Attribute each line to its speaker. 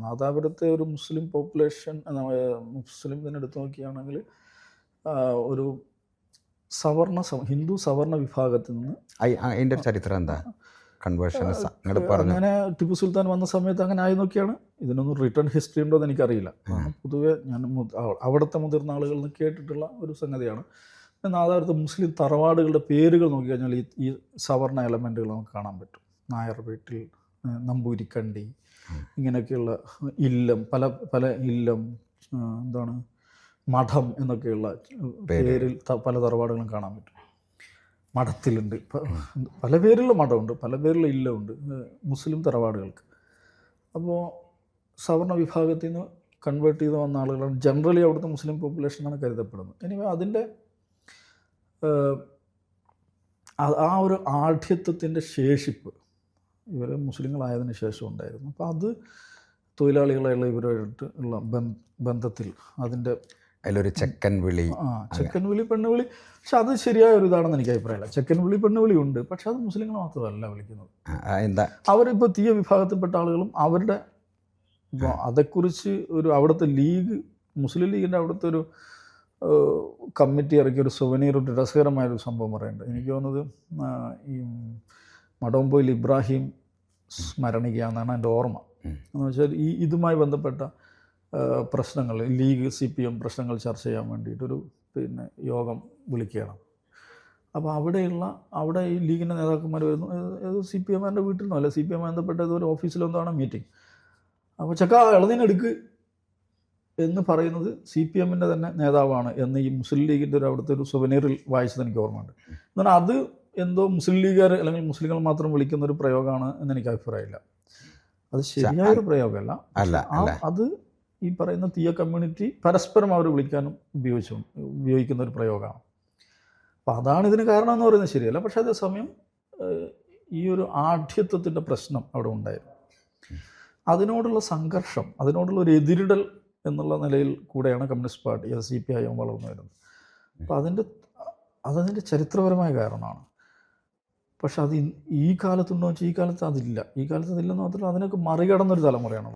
Speaker 1: നാദാപുരത്തെ ഒരു മുസ്ലിം പോപ്പുലേഷൻ മുസ്ലിം ഇതിനെടുത്ത് നോക്കുകയാണെങ്കിൽ ഒരു ഹിന്ദു സവർണ വിഭാഗത്തിൽ നിന്ന്
Speaker 2: അതിൻ്റെ ഒരു ചരിത്രം എന്താ കൺവേർഷൻ
Speaker 1: അങ്ങനെ ടിപ്പു സുൽത്താൻ വന്ന സമയത്ത് അങ്ങനെ ആയി നോക്കിയാണ്. ഇതിനൊന്നും റിട്ടേൺ ഹിസ്റ്ററി ഉണ്ടോ എന്ന് എനിക്കറിയില്ല. പൊതുവെ ഞാൻ അവിടുത്തെ മുതിർന്ന ആളുകളിൽ നിന്ന് കേട്ടിട്ടുള്ള ഒരു സംഗതിയാണ്. നാദാപുരത്തെ മുസ്ലിം തറവാടുകളുടെ പേരുകൾ നോക്കിക്കഴിഞ്ഞാൽ ഈ സവർണ എലമെൻറ്റുകൾ നമുക്ക് കാണാൻ പറ്റും. നായർ വീട്ടിൽ, നമ്പൂരിക്കണ്ടി, ഇങ്ങനെയൊക്കെയുള്ള ഇല്ലം, പല പല ഇല്ലം, എന്താണ് മഠം എന്നൊക്കെയുള്ള പേരിൽ പല തറവാടുകളും കാണാൻ പറ്റും. മഠത്തിലുണ്ട്, പല പേരിലുള്ള മഠമുണ്ട്, പല പേരിലുള്ള ഇല്ലമുണ്ട് മുസ്ലിം തറവാടുകൾക്ക്. അപ്പോൾ സവർണ വിഭാഗത്തിൽ നിന്ന് കൺവേർട്ട് ചെയ്ത് വന്ന ആളുകളാണ് ജനറലി അവിടുത്തെ മുസ്ലിം പോപ്പുലേഷനാണ് കരുതപ്പെടുന്നത്. എനിവേ അതിൻ്റെ ആ ഒരു ആഢ്യത്വത്തിൻ്റെ ശേഷിപ്പ് ഇവർ മുസ്ലിങ്ങളായതിനു ശേഷം ഉണ്ടായിരുന്നു. അപ്പോൾ അത് തൊഴിലാളികളായുള്ള ഇവരായിട്ട് ഉള്ള ബന്ധത്തിൽ അതിൻ്റെ
Speaker 2: അതിലൊരു ചെക്കൻ വിളി,
Speaker 1: ചെക്കൻ വിളി, പെണ്ണുവിളി. പക്ഷെ അത് ശരിയായ ഒരു ഇതാണെന്ന് എനിക്ക് അഭിപ്രായമില്ല. ചെക്കൻ വിളി, പെണ്ണുവിളി ഉണ്ട്, പക്ഷെ അത് മുസ്ലിങ്ങൾ മാത്രമല്ല വിളിക്കുന്നത്.
Speaker 2: എന്താ
Speaker 1: അവരിപ്പോൾ തീയ വിഭാഗത്തിൽപ്പെട്ട ആളുകളും അവരുടെ ഇപ്പോൾ അതേക്കുറിച്ച് അവിടുത്തെ ലീഗ്, മുസ്ലിം ലീഗിൻ്റെ അവിടുത്തെ ഒരു കമ്മിറ്റി ഇറക്കിയ ഒരു സുവനീർ, ഒരു രസകരമായൊരു സംഭവം പറയുന്നുണ്ട്. എനിക്ക് തോന്നുന്നത് ഈ മടവമ്പോയിൽ ഇബ്രാഹിം സ്മരണിക എന്നാണ് എൻ്റെ ഓർമ്മ. എന്ന് വെച്ചാൽ ഇതുമായി ബന്ധപ്പെട്ട പ്രശ്നങ്ങൾ, ലീഗ് CPM പ്രശ്നങ്ങൾ ചർച്ച ചെയ്യാൻ വേണ്ടിയിട്ടൊരു യോഗം വിളിക്കുകയാണ്. അപ്പോൾ അവിടെ ഈ ലീഗിൻ്റെ നേതാക്കന്മാർ വരുന്നു. CPM-കാരൻ്റെ വീട്ടിൽ നിന്നോ അല്ല, CPM ബന്ധപ്പെട്ട ഏതൊരു ഓഫീസിലോ എന്താണ് മീറ്റിംഗ്. അപ്പോൾ ചക്ക ഇളനീനെടുക്ക് എന്ന് പറയുന്നത് CPM-ൻ്റെ തന്നെ നേതാവാണ് എന്ന് ഈ മുസ്ലിം ലീഗിൻ്റെ അവിടുത്തെ ഒരു സുവനീറിൽ വായിച്ചത് എനിക്ക് ഓർമ്മയുണ്ട്. എന്നാൽ അത് എന്തോ മുസ്ലിം ലീഗുകാർ അല്ലെങ്കിൽ മുസ്ലിങ്ങൾ മാത്രം വിളിക്കുന്ന ഒരു പ്രയോഗമാണ് എന്ന് എനിക്ക് അഭിപ്രായമില്ല. അത് ശരിയായൊരു പ്രയോഗമല്ല. അത് ഈ പറയുന്ന തീയ കമ്മ്യൂണിറ്റി പരസ്പരം അവർ വിളിക്കാനും ഉപയോഗിക്കുന്ന ഒരു പ്രയോഗമാണ്. അപ്പോൾ അതാണ് ഇതിന് കാരണം എന്ന് പറയുന്നത് ശരിയല്ല. പക്ഷേ അതേസമയം ഈ ഒരു ആഢ്യത്വത്തിൻ്റെ പ്രശ്നം അവിടെ ഉണ്ടായിരുന്നു. അതിനോടുള്ള സംഘർഷം, അതിനോടുള്ള ഒരു എതിരിടൽ എന്നുള്ള നിലയിൽ കൂടെയാണ് കമ്മ്യൂണിസ്റ്റ് പാർട്ടി CPIM വളർന്നു വരുന്നത്. അപ്പോൾ അതിൻ്റെ ചരിത്രപരമായ കാരണമാണ്. പക്ഷെ അത് ഈ കാലത്തുണ്ടോ വെച്ചാൽ ഈ കാലത്ത് അതില്ല. ഈ കാലത്ത് അതില്ലെന്ന് മാത്രമല്ല, അതിനൊക്കെ മറികടന്നൊരു തലമുറയാണ്.